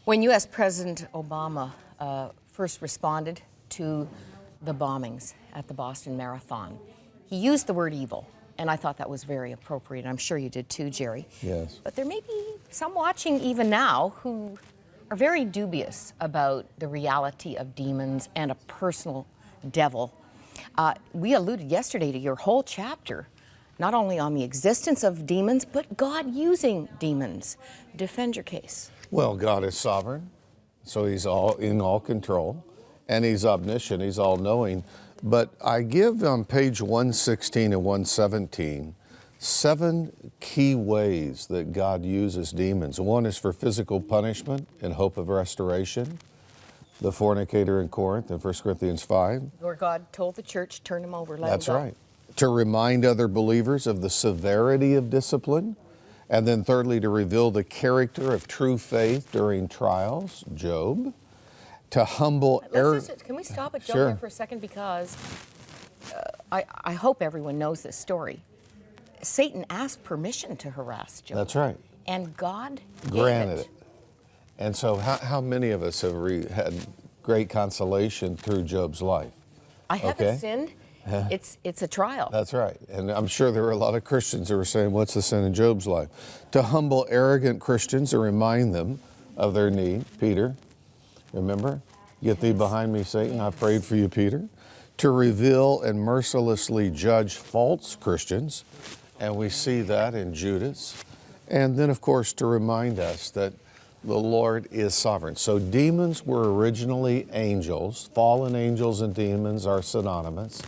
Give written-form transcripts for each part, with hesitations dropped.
When U.S. President Obama first responded to the bombings at the Boston Marathon, he used the word evil, and I thought that was very appropriate. I'm sure you did too, Jerry. Yes. But there may be some watching even now who are very dubious about the reality of demons and a personal devil. We alluded yesterday to your whole chapter, not only on the existence of demons, but God using demons. Defend your case. Well, God is sovereign, so He's in all control, and He's omniscient, He's all-knowing. But I give on page 116 and 117 7 key ways that God uses demons. One is for physical punishment in hope of restoration. The fornicator in Corinth in 1 Corinthians 5. Lord God told the church, turn him over, let That's him go. right. To remind other believers of the severity of discipline. And then thirdly, to reveal the character of true faith during trials, Job. To humble... Can we stop at Job Sure. there for a second? Because I hope everyone knows this story. Satan asked permission to harass Job. That's right. And God Granted gave it. And so how many of us have had great consolation through Job's life? I haven't Okay. sinned. It's a trial. That's right. And I'm sure there were a lot of Christians who were saying, what's the sin in Job's life? To humble arrogant Christians and remind them of their need. Peter, remember? Get thee behind me, Satan. I prayed for you, Peter. To reveal and mercilessly judge false Christians. And we see that in Judas. And then, of course, to remind us that the Lord is sovereign. So demons were originally angels. Fallen angels and demons are synonymous.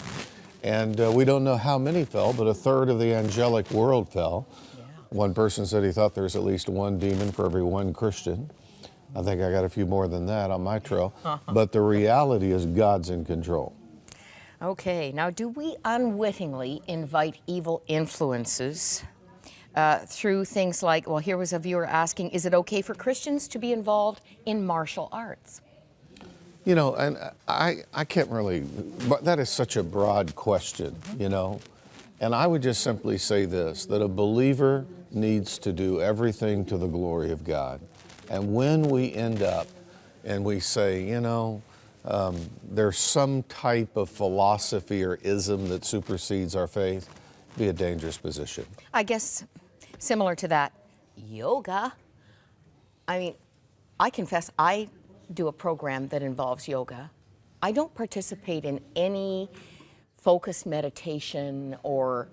And we don't know how many fell, but a third of the angelic world fell. Yeah. One person said he thought there's at least one demon for every one Christian. I think I got a few more than that on my trail. But the reality is God's in control. Okay, now do we unwittingly invite evil influences through things like, well, here was a viewer asking, is it okay for Christians to be involved in martial arts? You know, and I can't really, but that is such a broad question, you know. And I would just simply say this, that a believer needs to do everything to the glory of God. And when we end up and we say, you know, there's some type of philosophy or ism that supersedes our faith, be a dangerous position. I guess similar to that, yoga. I mean, I confess I do a program that involves yoga. I don't participate in any focused meditation or,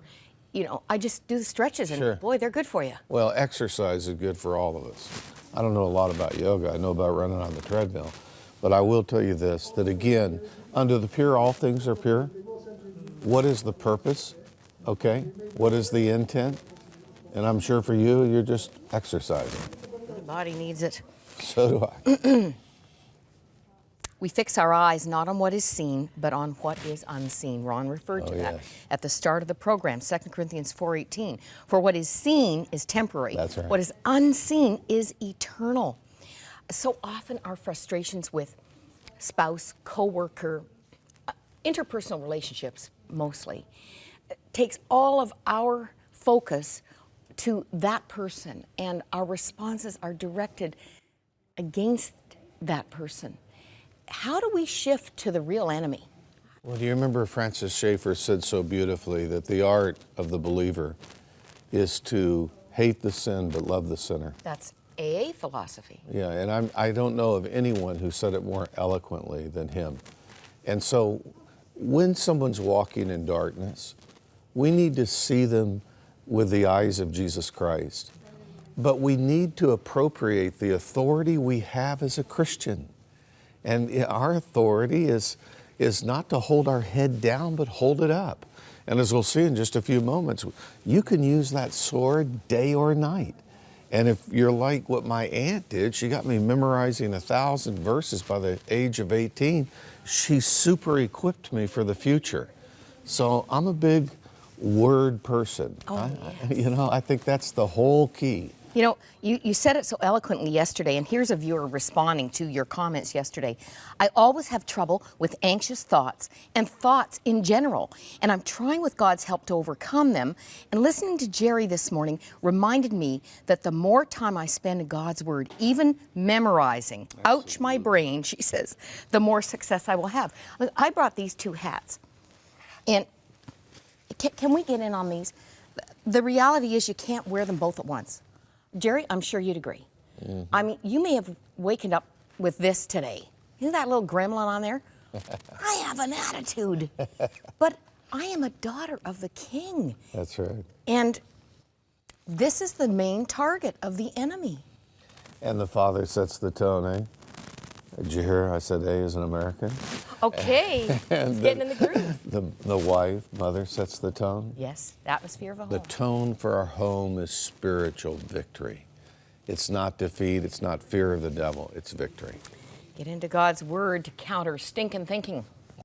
you know, I just do the stretches and Sure. boy, they're good for you. Well, exercise is good for all of us. I don't know a lot about yoga. I know about running on the treadmill. But I will tell you this, that again, under the pure, all things are pure. What is the purpose? Okay? What is the intent? And I'm sure for you, you're just exercising. The body needs it. So do I. We fix our eyes not on what is seen, but on what is unseen. Ron referred to that yes. at the start of the program, 2 Corinthians 4:18. For what is seen is temporary. That's right. What is unseen is eternal. So often our frustrations with spouse, coworker, interpersonal relationships mostly, takes all of our focus to that person, and our responses are directed against that person. How do we shift to the real enemy? Well, do you remember Francis Schaeffer said so beautifully that the art of the believer is to hate the sin but love the sinner? That's AA philosophy. Yeah, and I don't know of anyone who said it more eloquently than him. And so when someone's walking in darkness, we need to see them with the eyes of Jesus Christ. But we need to appropriate the authority we have as a Christian. And our authority is not to hold our head down, but hold it up. And as we'll see in just a few moments, you can use that sword day or night. And if you're like what my aunt did, she got me memorizing 1,000 verses by the age of 18. She super equipped me for the future. So I'm a big word person. Oh, You know, I think that's the whole key. You know, you said it so eloquently yesterday, and here's a viewer responding to your comments yesterday. I always have trouble with anxious thoughts and thoughts in general, and I'm trying with God's help to overcome them. And listening to Jerry this morning reminded me that the more time I spend in God's Word, even memorizing, ouch my brain, she says, the more success I will have. I brought these two hats, and can we get in on these? The reality is you can't wear them both at once. Jerry, I'm sure you'd agree. I mean, you may have wakened up with this today. Isn't that little gremlin on there? I have an attitude. But I am a daughter of the King. That's right. And this is the main target of the enemy. And the father sets the tone, eh? Did you hear I said A as an American? Okay, And getting in the groove. The wife, mother, sets the tone. Yes, the atmosphere of a home. The tone for our home is spiritual victory. It's not defeat, it's not fear of the devil, it's victory. Get into God's Word to counter stinking thinking.